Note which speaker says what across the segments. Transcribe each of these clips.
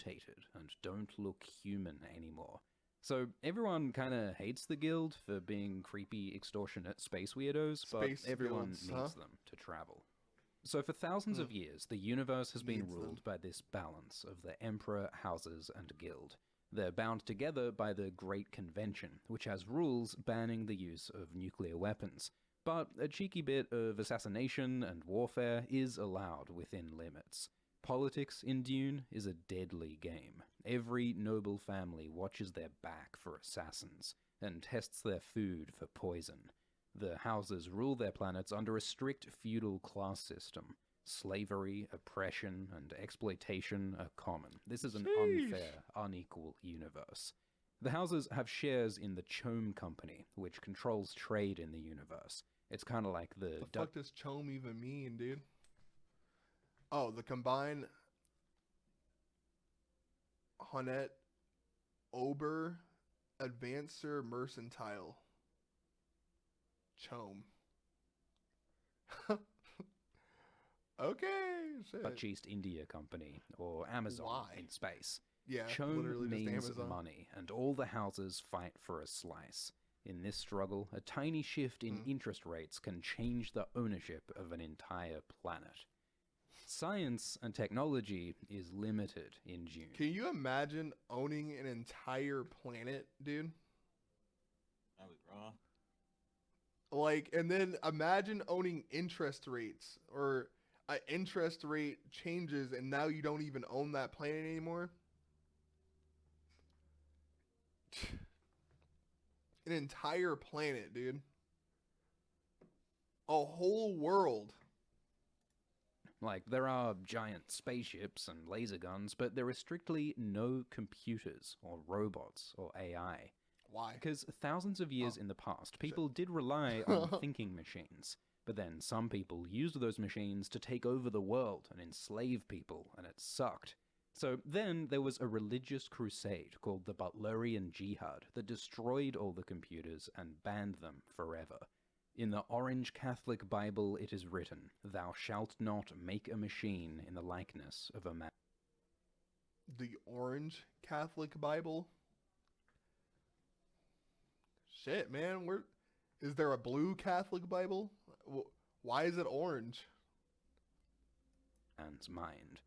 Speaker 1: mutated and don't look human anymore. So everyone kind of hates the guild for being creepy, extortionate space weirdos,
Speaker 2: Space
Speaker 1: but everyone
Speaker 2: guilds,
Speaker 1: needs
Speaker 2: huh?
Speaker 1: them to travel. So for thousands of years, the universe has been
Speaker 2: Needs them.
Speaker 1: ruled by this balance of the emperor, houses, and guild. They're bound together by the Great Convention, which has rules banning the use of nuclear weapons. But a cheeky bit of assassination and warfare is allowed within limits. Politics in Dune is a deadly game. Every noble family watches their back for assassins, and tests their food for poison. The houses rule their planets under a strict feudal class system. Slavery, oppression, and exploitation are common. This is an unfair, unequal universe. The houses have shares in the Chome Company, which controls trade in the universe. It's kind of like
Speaker 2: The fuck does Chome even mean, dude? Oh, the combined Honet Ober Advancer Mercantile. Chome. Okay, shit.
Speaker 1: Dutch East India Company, or Amazon
Speaker 2: Why?
Speaker 1: in space.
Speaker 2: Yeah,
Speaker 1: Chome
Speaker 2: literally just
Speaker 1: means
Speaker 2: Amazon.
Speaker 1: money, and all the houses fight for a slice. In this struggle, a tiny shift in interest rates can change the ownership of an entire planet. Science and technology is limited in Dune.
Speaker 2: Can you imagine owning an entire planet, dude?
Speaker 3: That was raw.
Speaker 2: Like, and then imagine owning interest rates, or an interest rate changes and now you don't even own that planet anymore. An entire planet, dude. A whole world.
Speaker 1: Like, there are giant spaceships and laser guns, but there are strictly no computers or robots or AI.
Speaker 2: Why?
Speaker 1: Because thousands of years in the past, people did rely on thinking machines. But then some people used those machines to take over the world and enslave people, and it sucked. So then there was a religious crusade called the Butlerian Jihad that destroyed all the computers and banned them forever. In the Orange Catholic Bible it is written, "Thou shalt not make a machine in the likeness of a man."
Speaker 2: The Orange Catholic Bible? Shit, man. Is there a blue Catholic Bible? Why is it orange?
Speaker 1: Man's mind.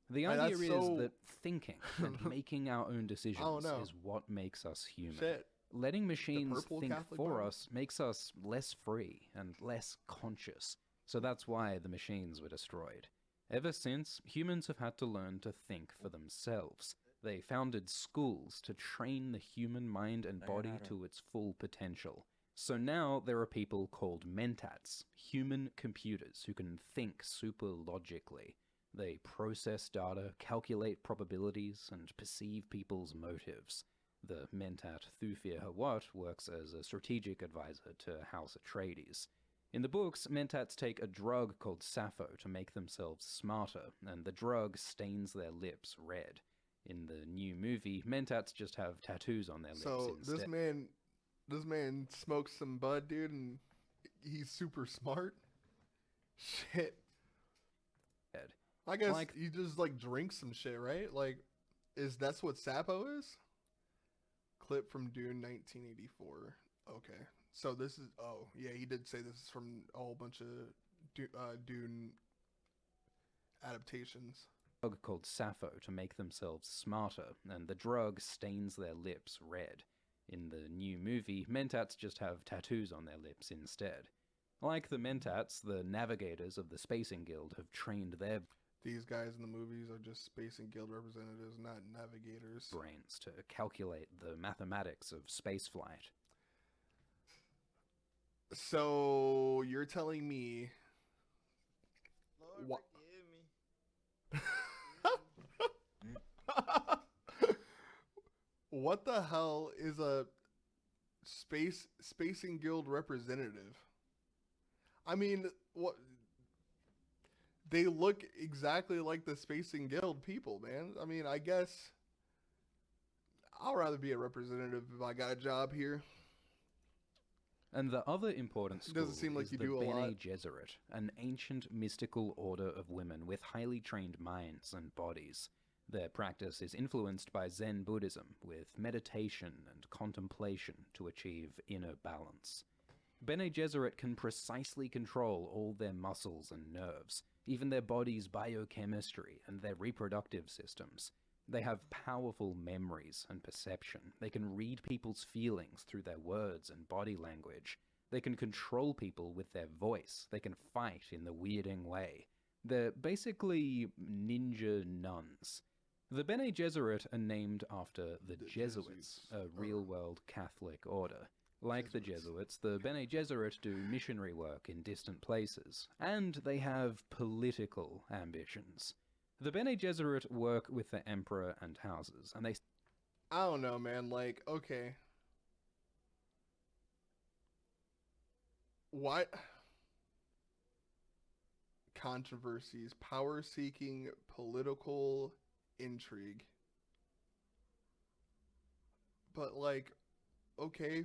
Speaker 1: The
Speaker 2: Like,
Speaker 1: idea
Speaker 2: that's
Speaker 1: is
Speaker 2: so-
Speaker 1: that thinking and making our own decisions
Speaker 2: know.
Speaker 1: is what makes us human.
Speaker 2: Shit.
Speaker 1: Letting machines
Speaker 2: purple
Speaker 1: think
Speaker 2: Catholic
Speaker 1: for
Speaker 2: Bible?
Speaker 1: us makes us less free and less conscious. So that's why the machines were destroyed. Ever since, humans have had to learn to think for themselves. They founded schools to train the human mind and body to its full potential. So now there are people called mentats, human computers who can think super logically. They process data, calculate probabilities, and perceive people's motives. The mentat Thufir Hawat works as a strategic advisor to House Atreides. In the books, mentats take a drug called Sappho to make themselves smarter, and the drug stains their lips red. In the new movie, mentats just have tattoos on their lips
Speaker 2: So
Speaker 1: instead.
Speaker 2: this man smokes some bud, dude, and he's super smart. Shit. I guess
Speaker 1: Like-
Speaker 2: he just like drinks some shit, right? Like, that's what Sapo is? Clip from Dune 1984. Okay, so this is yeah, he did say this is from a whole bunch of Dune adaptations.
Speaker 1: Drug called Sappho to make themselves smarter, and the drug stains their lips red. In the new movie, mentats just have tattoos on their lips instead. Like the mentats, the navigators of the Spacing Guild have trained their
Speaker 2: These guys in the movies are just Space and Guild representatives, not navigators.
Speaker 1: brains to calculate the mathematics of spaceflight.
Speaker 2: So you're telling me
Speaker 3: Lord,
Speaker 2: What-
Speaker 3: forgive me.
Speaker 2: what the hell is a Spacing Guild representative? I mean, what? They look exactly like the Spacing Guild people, man. I mean, I guess I'll rather be a representative if I got a job here.
Speaker 1: And the other important school
Speaker 2: Doesn't seem like
Speaker 1: is
Speaker 2: you
Speaker 1: the
Speaker 2: do a
Speaker 1: Bene
Speaker 2: lot.
Speaker 1: Gesserit, an ancient mystical order of women with highly trained minds and bodies. Their practice is influenced by Zen Buddhism, with meditation and contemplation to achieve inner balance. Bene Gesserit can precisely control all their muscles and nerves, even their body's biochemistry and their reproductive systems. They have powerful memories and perception. They can read people's feelings through their words and body language. They can control people with their voice. They can fight in the weirding way. They're basically ninja nuns. The Bene Gesserit are named after the Jesuits, a real-world Catholic order. Like the Jesuits, the Bene Gesserit do missionary work in distant places, and they have political ambitions. The Bene Gesserit work with the Emperor and houses, and they...
Speaker 2: I don't know, man. Like, okay. What? Controversies, power-seeking, political intrigue. But, like, okay.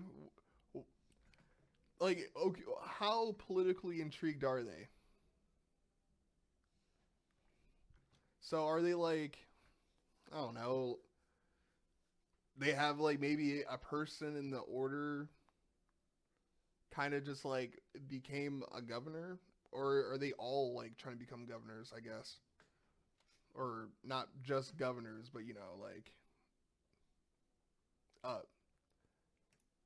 Speaker 2: Like, okay, how politically intrigued are they? So are they like, I don't know, they have like maybe a person in the order kind of just like became a governor? Or are they all like trying to become governors, I guess? Or not just governors, but you know, like,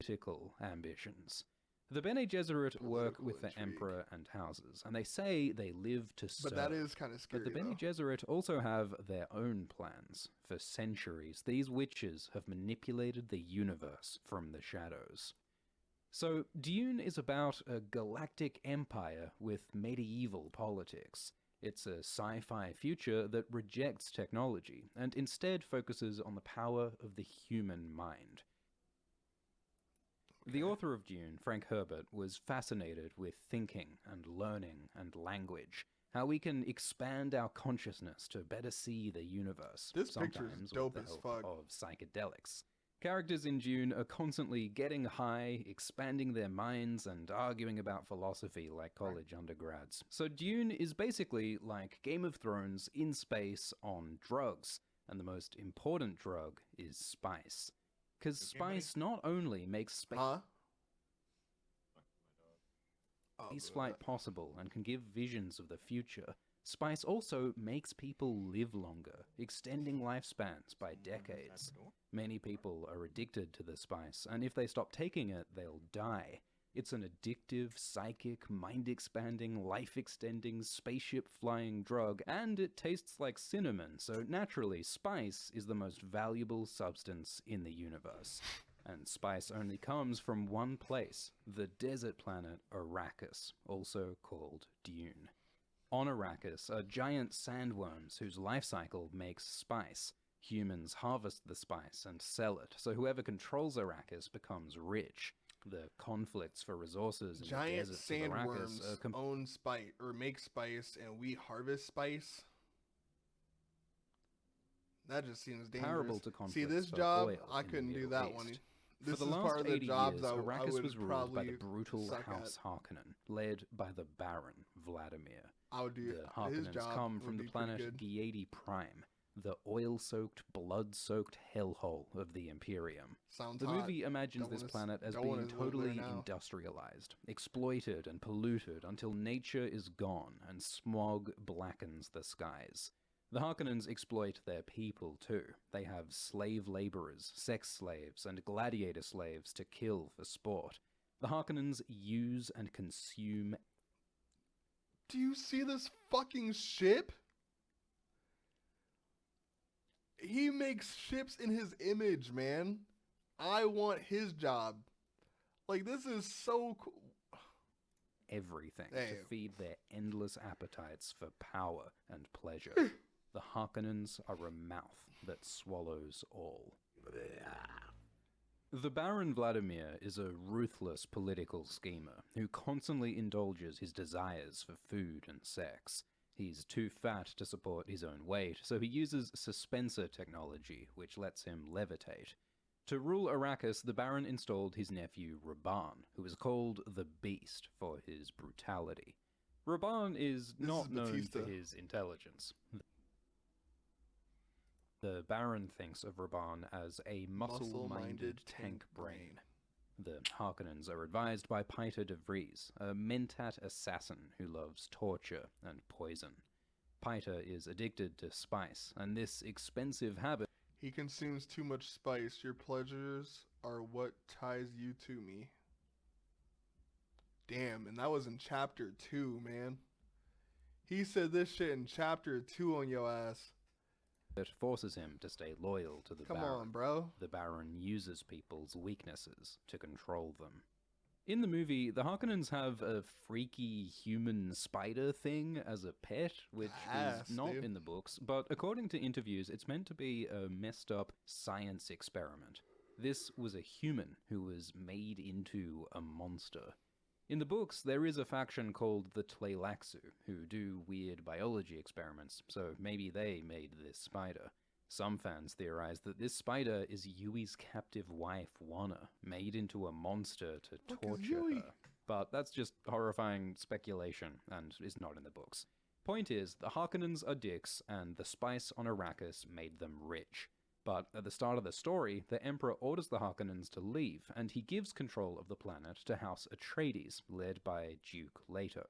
Speaker 1: political ambitions. The Bene Gesserit work with the Emperor and houses, and they say they live to serve.
Speaker 2: But that is kind of scary,
Speaker 1: But the Bene Gesserit also have their own plans. For centuries, these witches have manipulated the universe from the shadows. So, Dune is about a galactic empire with medieval politics. It's a sci-fi future that rejects technology, and instead focuses on the power of the human mind. The author of Dune, Frank Herbert, was fascinated with thinking and learning and language, how we can expand our consciousness to better see the universe,
Speaker 2: this picture's
Speaker 1: sometimes
Speaker 2: dope
Speaker 1: with the
Speaker 2: as
Speaker 1: help
Speaker 2: fuck.
Speaker 1: of psychedelics. Characters in Dune are constantly getting high, expanding their minds, and arguing about philosophy like college undergrads. So Dune is basically like Game of Thrones in space on drugs, and the most important drug is spice. Because spice not only makes space flight possible and can give visions of the future, spice also makes people live longer, extending lifespans by decades. Many people are addicted to the spice, and if they stop taking it, they'll die. It's an addictive, psychic, mind-expanding, life-extending, spaceship-flying drug, and it tastes like cinnamon, so naturally, spice is the most valuable substance in the universe. And spice only comes from one place, the desert planet Arrakis, also called Dune. On Arrakis are giant sandworms whose life cycle makes spice. Humans harvest the spice and sell it, so whoever controls Arrakis becomes rich. The conflicts for resources in the deserts of Arrakis
Speaker 2: sandworms own spice or make spice, and we harvest spice. That just seems dangerous.
Speaker 1: comparable to conflicts
Speaker 2: See, this
Speaker 1: for
Speaker 2: job,
Speaker 1: oil
Speaker 2: I
Speaker 1: in the
Speaker 2: couldn't do
Speaker 1: Middle
Speaker 2: that
Speaker 1: East.
Speaker 2: one.
Speaker 1: For
Speaker 2: This
Speaker 1: the
Speaker 2: is
Speaker 1: last
Speaker 2: part of the
Speaker 1: 80
Speaker 2: jobs
Speaker 1: years,
Speaker 2: I
Speaker 1: Arrakis
Speaker 2: would
Speaker 1: was ruled by
Speaker 2: probably
Speaker 1: the brutal
Speaker 2: suck
Speaker 1: House
Speaker 2: at.
Speaker 1: Harkonnen, led by the Baron Vladimir.
Speaker 2: I would do
Speaker 1: The
Speaker 2: his
Speaker 1: Harkonnens
Speaker 2: job
Speaker 1: come from
Speaker 2: would
Speaker 1: the
Speaker 2: be pretty
Speaker 1: planet
Speaker 2: good.
Speaker 1: Giedi Prime, the oil-soaked, blood-soaked hellhole of the Imperium.
Speaker 2: Sounds
Speaker 1: The
Speaker 2: hot.
Speaker 1: movie imagines
Speaker 2: Don't
Speaker 1: this
Speaker 2: wanna
Speaker 1: planet as
Speaker 2: don't wanna
Speaker 1: being
Speaker 2: live there
Speaker 1: totally
Speaker 2: now.
Speaker 1: industrialized, exploited and polluted until nature is gone and smog blackens the skies. The Harkonnens exploit their people too. They have slave laborers, sex slaves, and gladiator slaves to kill for sport. The Harkonnens use and consume.
Speaker 2: Do you see this fucking ship? He makes ships in his image, man. I want his job. Like, this is so cool.
Speaker 1: Everything
Speaker 2: Hey.
Speaker 1: to feed their endless appetites for power and pleasure. The Harkonnens are a mouth that swallows all. The Baron Vladimir is a ruthless political schemer who constantly indulges his desires for food and sex. He's too fat to support his own weight, so he uses suspensor technology, which lets him levitate. To rule Arrakis, the Baron installed his nephew Raban, who is called the Beast for his brutality. Raban is
Speaker 2: This
Speaker 1: not
Speaker 2: is
Speaker 1: known
Speaker 2: Batista.
Speaker 1: for his intelligence. The Baron thinks of Raban as a muscle-minded tank brain. The Harkonnens are advised by Piter de Vries, a mentat assassin who loves torture and poison. Piter is addicted to spice, and this expensive habit...
Speaker 2: He consumes too much spice. Your pleasures are what ties you to me. Damn, and that was in chapter 2, man. He said this shit in chapter 2 on your ass.
Speaker 1: It forces him to stay loyal to the
Speaker 2: Come
Speaker 1: Baron.
Speaker 2: on, bro.
Speaker 1: The Baron uses people's weaknesses to control them. In the movie, the Harkonnens have a freaky human spider thing as a pet, which is not in the books, but according to interviews, it's meant to be a messed up science experiment. This was a human who was made into a monster. In the books, there is a faction called the Tleilaxu, who do weird biology experiments, so maybe they made this spider. Some fans theorize that this spider is Yui's captive wife, Wana, made into a monster to torture her. But that's just horrifying speculation, and is not in the books. Point is, the Harkonnens are dicks, and the spice on Arrakis made them rich. But at the start of the story, the Emperor orders the Harkonnens to leave, and he gives control of the planet to House Atreides, led by Duke Leto.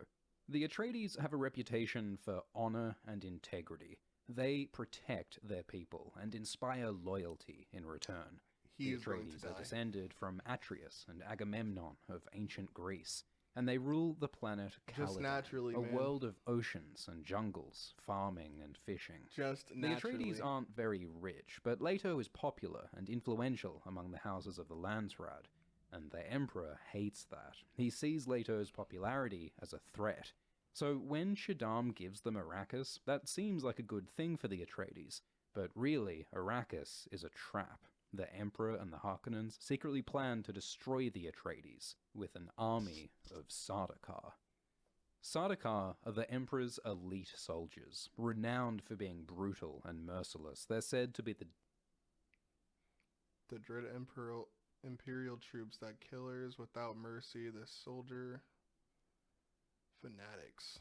Speaker 1: The Atreides have a reputation for honor and integrity. They protect their people and inspire loyalty in return. The Atreides are descended from Atreus and Agamemnon of ancient Greece, and they rule the planet Caladan, a world of oceans and jungles, farming and fishing. The Atreides aren't very rich, but Leto is popular and influential among the houses of the Landsraad, and the Emperor hates that. He sees Leto's popularity as a threat. So when Shaddam gives them Arrakis, that seems like a good thing for the Atreides, but really, Arrakis is a trap. The Emperor and the Harkonnens secretly plan to destroy the Atreides with an army of Sardaukar. Sardaukar are the Emperor's elite soldiers, renowned for being brutal and merciless. They're said to be
Speaker 2: the dread imperial troops, that killers without mercy, the soldier fanatics.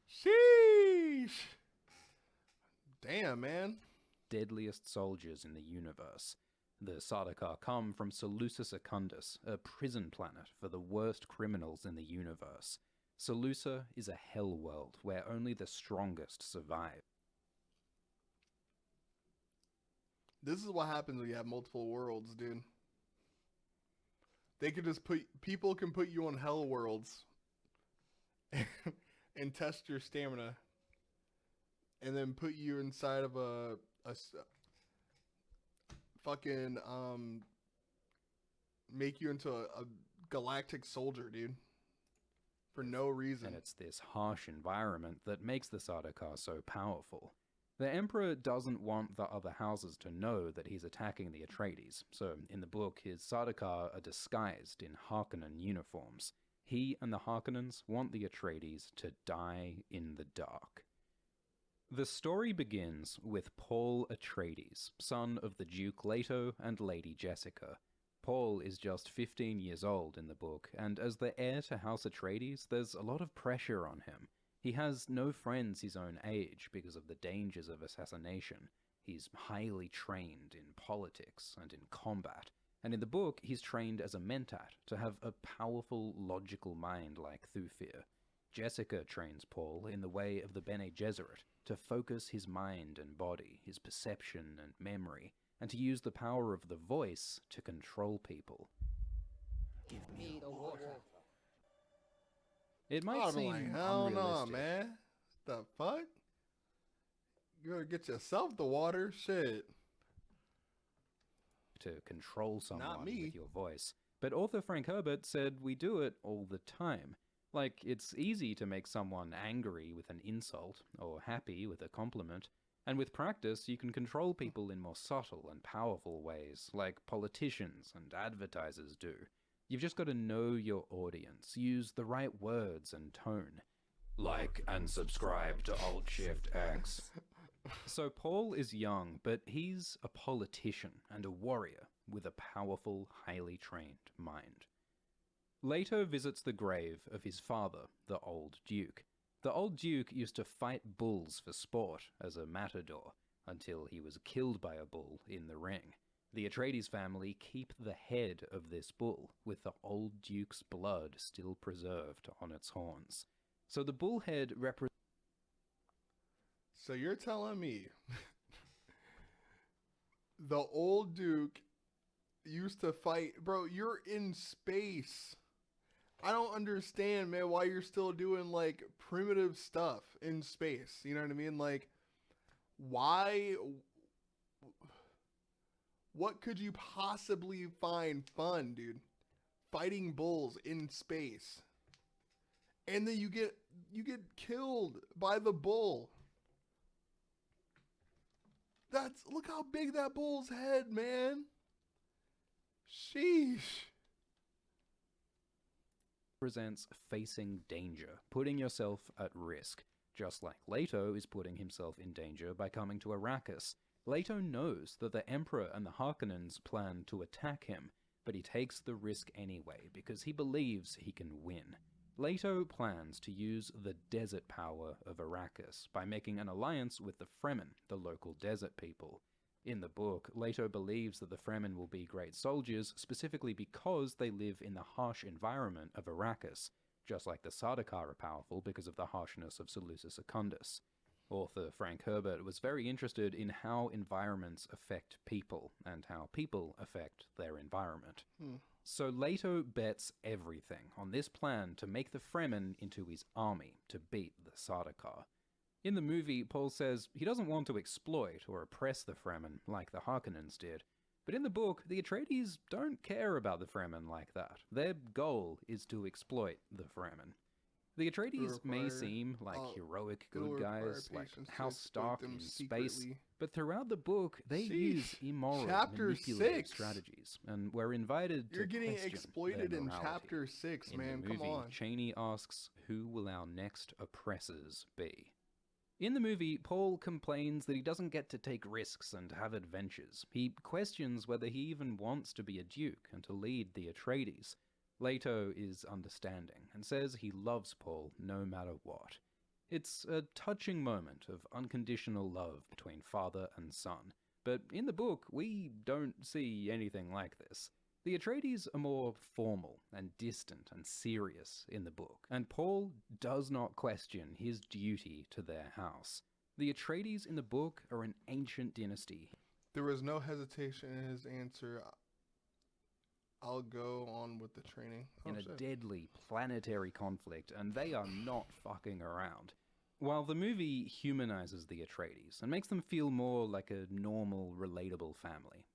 Speaker 2: Sheesh! Damn, man.
Speaker 1: Deadliest soldiers in the universe. The Sardaukar come from Seleucia Secundus, a prison planet for the worst criminals in the universe. Seleucia is a hell world where only the strongest survive.
Speaker 2: This is what happens when you have multiple worlds, dude. They could just people can put you on hell worlds and test your stamina, and then put you inside of a fucking make you into a galactic soldier, dude, for no reason.
Speaker 1: And it's this harsh environment that makes the Sardaukar so powerful. The Emperor doesn't want the other houses to know that he's attacking the Atreides, so in the book his Sardaukar are disguised in Harkonnen uniforms. He and the Harkonnens want the Atreides to die in the dark. The story begins with Paul Atreides, son of the Duke Leto and Lady Jessica. Paul is just 15 years old in the book, and as the heir to House Atreides, there's a lot of pressure on him. He has no friends his own age because of the dangers of assassination. He's highly trained in politics and in combat, and in the book he's trained as a mentat to have a powerful, logical mind like Thufir. Jessica trains Paul in the way of the Bene Gesserit to focus his mind and body, his perception and memory, and to use the power of the voice to control people.
Speaker 4: Give me the water.
Speaker 1: It might seem
Speaker 2: like, hell no,
Speaker 1: unrealistic.
Speaker 2: man. The fuck? You better get yourself the water, shit.
Speaker 1: To control someone
Speaker 2: me.
Speaker 1: with your voice. But author Frank Herbert said we do it all the time. Like, it's easy to make someone angry with an insult, or happy with a compliment, and with practice you can control people in more subtle and powerful ways, like politicians and advertisers do. You've just got to know your audience, use the right words and tone. Like and subscribe to Alt-Shift-X. So Paul is young, but he's a politician and a warrior with a powerful, highly trained mind. Leto visits the grave of his father, the old Duke. The old Duke used to fight bulls for sport as a matador, until he was killed by a bull in the ring. The Atreides family keep the head of this bull, with the old Duke's blood still preserved on its horns. So the bull head represents...
Speaker 2: So you're telling me the old Duke used to fight... Bro, you're in space. I don't understand, man, why you're still doing, like, primitive stuff in space. You know what I mean? Like, why... What could you possibly find fun, dude? Fighting bulls in space. And then you get killed by the bull. Look how big that bull's head, man. Sheesh.
Speaker 1: Represents facing danger, putting yourself at risk, just like Leto is putting himself in danger by coming to Arrakis. Leto knows that the Emperor and the Harkonnens plan to attack him, but he takes the risk anyway because he believes he can win. Leto plans to use the desert power of Arrakis by making an alliance with the Fremen, the local desert people. In the book, Leto believes that the Fremen will be great soldiers specifically because they live in the harsh environment of Arrakis, just like the Sardaukar are powerful because of the harshness of Seleucus Secundus. Author Frank Herbert was very interested in how environments affect people and how people affect their environment. So Leto bets everything on this plan to make the Fremen into his army to beat the Sardaukar. In the movie, Paul says he doesn't want to exploit or oppress the Fremen like the Harkonnens did, but in the book, the Atreides don't care about the Fremen like that. Their goal is to exploit the Fremen. The Atreides may seem like heroic good guys, like House Stark in space, but throughout the book, they use immoral, manipulative strategies, and we're invited to
Speaker 2: You're getting
Speaker 1: question
Speaker 2: exploited
Speaker 1: their
Speaker 2: in
Speaker 1: morality.
Speaker 2: chapter 6,
Speaker 1: In
Speaker 2: man.
Speaker 1: the movie,
Speaker 2: Come on.
Speaker 1: Chaney asks, who will our next oppressors be? In the movie, Paul complains that he doesn't get to take risks and have adventures. He questions whether he even wants to be a duke and to lead the Atreides. Leto is understanding and says he loves Paul no matter what. It's a touching moment of unconditional love between father and son, but in the book we don't see anything like this. The Atreides are more formal and distant and serious in the book, and Paul does not question his duty to their house. The Atreides in the book are an ancient dynasty.
Speaker 2: There was no hesitation in his answer. I'll go on with the training.
Speaker 1: In a deadly planetary conflict, and they are not fucking around. While the movie humanizes the Atreides and makes them feel more like a normal, relatable family.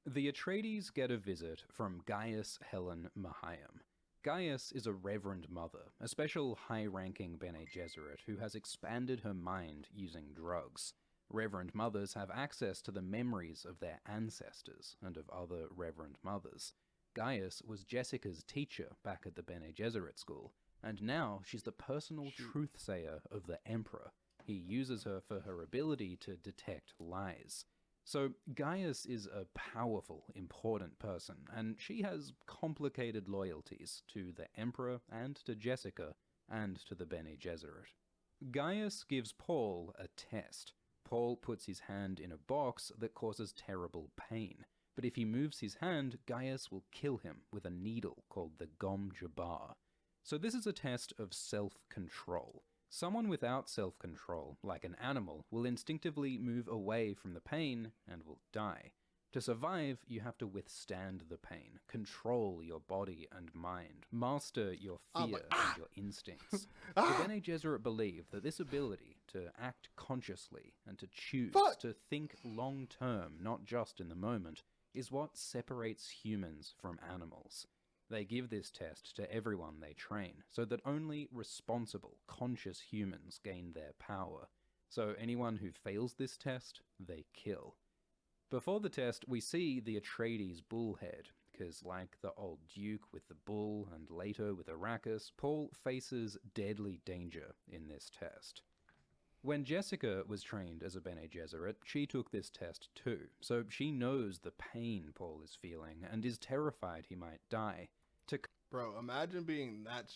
Speaker 1: The Atreides get a visit from Gaius Helen Mahayam. Gaius is a Reverend Mother, a special high-ranking Bene Gesserit who has expanded her mind using drugs. Reverend Mothers have access to the memories of their ancestors and of other Reverend Mothers. Gaius was Jessica's teacher back at the Bene Gesserit school, and now she's the personal truthsayer of the Emperor. He uses her for her ability to detect lies. So Gaius is a powerful, important person, and she has complicated loyalties to the Emperor and to Jessica and to the Bene Gesserit. Gaius gives Paul a test. Paul puts his hand in a box that causes terrible pain, but if he moves his hand, Gaius will kill him with a needle called the Gom Jabbar. So this is a test of self-control. Someone without self-control, like an animal, will instinctively move away from the pain and will die. To survive, you have to withstand the pain, control your body and mind, master your fear and your instincts. The Bene Gesserit believe that this ability to act consciously and to choose to think long-term, not just in the moment, is what separates humans from animals. They give this test to everyone they train, so that only responsible, conscious humans gain their power. So anyone who fails this test, they kill. Before the test, we see the Atreides bullhead, because like the old Duke with the bull and later with Arrakis, Paul faces deadly danger in this test. When Jessica was trained as a Bene Gesserit, she took this test too, so she knows the pain Paul is feeling and is terrified he might die.
Speaker 2: Bro, imagine being that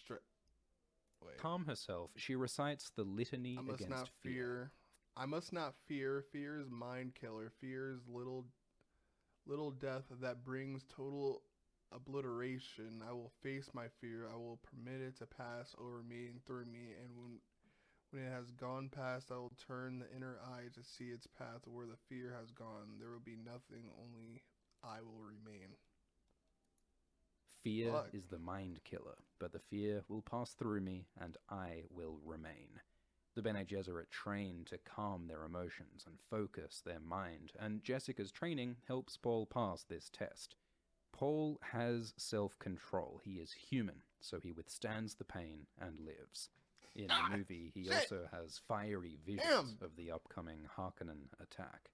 Speaker 2: Wait.
Speaker 1: calm herself, she recites the litany
Speaker 2: I must
Speaker 1: against
Speaker 2: not fear. I must not fear. Fear is mind killer. Fear is little death that brings total obliteration. I will face my fear. I will permit it to pass over me and through me, and when it has gone past, I will turn the inner eye to see its path where the fear has gone. There will be nothing, only I will remain.
Speaker 1: Fear
Speaker 2: Fuck.
Speaker 1: is the mind killer, but the fear will pass through me and I will remain. The Bene Gesserit train to calm their emotions and focus their mind, and Jessica's training helps Paul pass this test. Paul has self-control. He is human, so he withstands the pain and lives. In the movie, he also has fiery visions of the upcoming Harkonnen attack.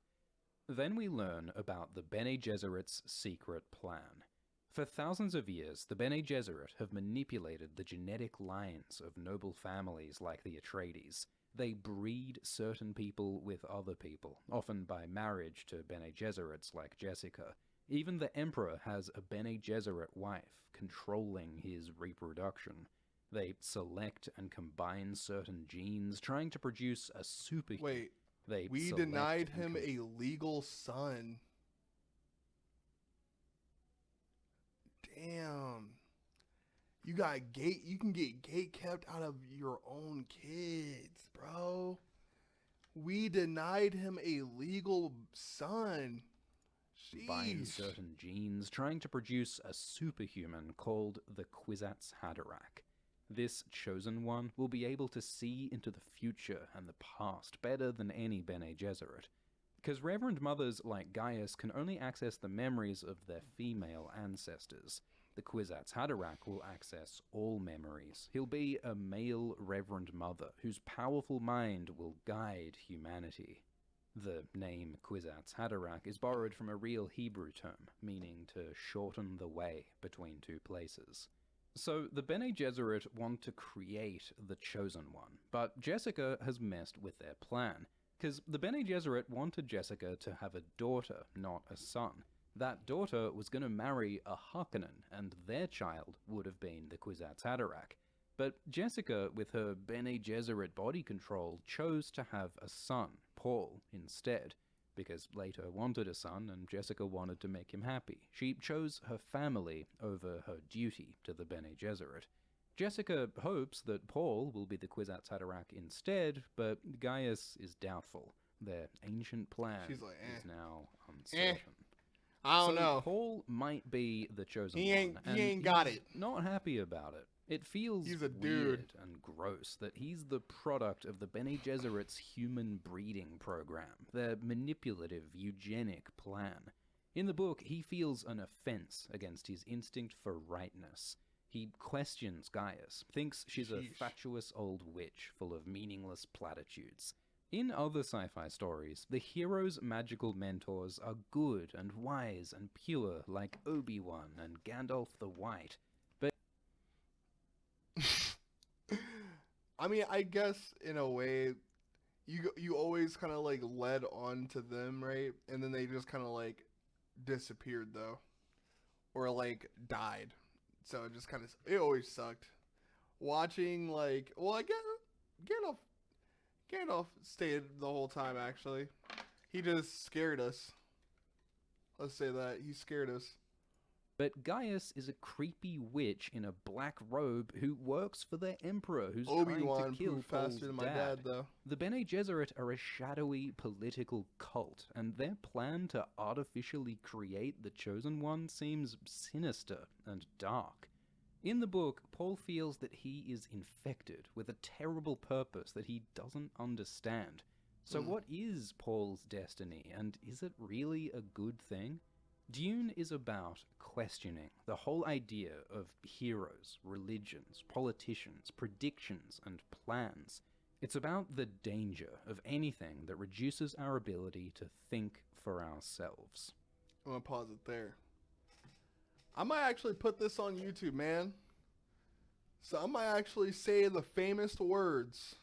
Speaker 1: Then we learn about the Bene Gesserit's secret plan. For thousands of years, the Bene Gesserit have manipulated the genetic lines of noble families like the Atreides. They breed certain people with other people, often by marriage to Bene Gesserits like Jessica. Even the Emperor has a Bene Gesserit wife, controlling his reproduction. They select and combine certain genes, trying to produce a superhuman.
Speaker 2: Wait, we denied him a legal son. Damn. You can get gate kept out of your own kids, bro. We denied him a legal son.
Speaker 1: Combine certain genes, trying to produce a superhuman called the Kwisatz Haderach. This chosen one will be able to see into the future and the past better than any Bene Gesserit. Because Reverend Mothers like Gaius can only access the memories of their female ancestors. The Kwisatz Haderach will access all memories. He'll be a male Reverend Mother whose powerful mind will guide humanity. The name Kwisatz Haderach is borrowed from a real Hebrew term, meaning to shorten the way between two places. So the Bene Gesserit want to create the Chosen One, but Jessica has messed with their plan, because the Bene Gesserit wanted Jessica to have a daughter, not a son. That daughter was going to marry a Harkonnen, and their child would have been the Kwisatz Haderach. But Jessica, with her Bene Gesserit body control, chose to have a son, Paul, instead, because Leto wanted a son and Jessica wanted to make him happy. She chose her family over her duty to the Bene Gesserit. Jessica hopes that Paul will be the Kwisatz Haderach instead, but Gaius is doubtful. Their ancient plan is now uncertain.
Speaker 2: I don't know.
Speaker 1: Paul might be the chosen
Speaker 2: He
Speaker 1: one.
Speaker 2: He ain't got it.
Speaker 1: Not happy about it. It feels
Speaker 2: He's a
Speaker 1: weird
Speaker 2: dude.
Speaker 1: and gross that he's the product of the Bene Gesserit's human breeding program, their manipulative, eugenic plan. In the book, he feels an offense against his instinct for rightness. He questions Gaius, thinks she's a fatuous old witch full of meaningless platitudes. In other sci-fi stories, the hero's magical mentors are good and wise and pure, like Obi-Wan and Gandalf the White. But
Speaker 2: I mean, I guess in a way, you always kind of like led on to them, right? And then they just kind of like disappeared though, or like died. So it just kind of, it always sucked. Watching like, well, I guess Gandalf stayed the whole time, actually. He just scared us. Let's say that. He scared us.
Speaker 1: But Gaius is a creepy witch in a black robe who works for the Emperor, who's
Speaker 2: Obi-Wan
Speaker 1: trying to kill
Speaker 2: proved
Speaker 1: Paul's
Speaker 2: faster than my dad, though.
Speaker 1: The Bene Gesserit are a shadowy political cult, and their plan to artificially create the Chosen One seems sinister and dark. In the book, Paul feels that he is infected with a terrible purpose that he doesn't understand. So what is Paul's destiny, and is it really a good thing? Dune is about questioning the whole idea of heroes, religions, politicians, predictions, and plans. It's about the danger of anything that reduces our ability to think for ourselves.
Speaker 2: I'm gonna pause it there. I might actually put this on YouTube, man. So I might actually say the famous words.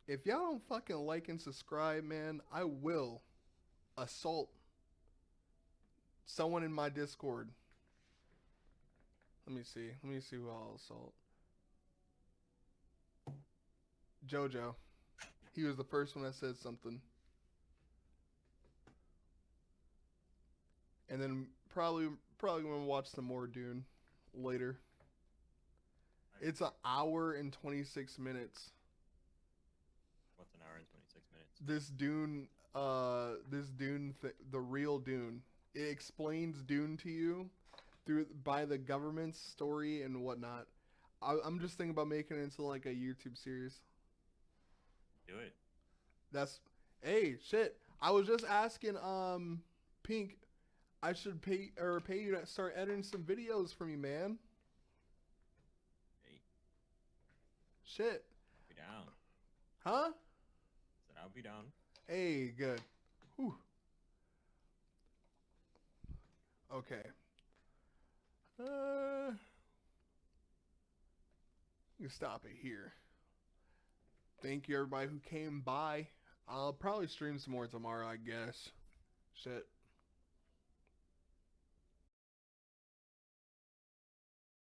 Speaker 2: If y'all don't fucking like and subscribe, man, I will assault someone in my Discord. Let me see who I'll assault. JoJo. He was the first one that said something. And then probably gonna watch some more Dune later. It's an hour and 26 minutes.
Speaker 3: What's an hour and 26 minutes?
Speaker 2: This Dune, the real Dune. It explains Dune to you by the government's story and whatnot. I'm just thinking about making it into like a YouTube series.
Speaker 3: Do it.
Speaker 2: Hey, shit. I was just asking Pink, I should pay you to start editing some videos for me, man.
Speaker 3: Hey,
Speaker 2: Shit.
Speaker 3: be down.
Speaker 2: Huh?
Speaker 3: Said I'll be down.
Speaker 2: Hey, good. Whew. Okay. You can stop it here. Thank you everybody who came by. I'll probably stream some more tomorrow, I guess. Shit.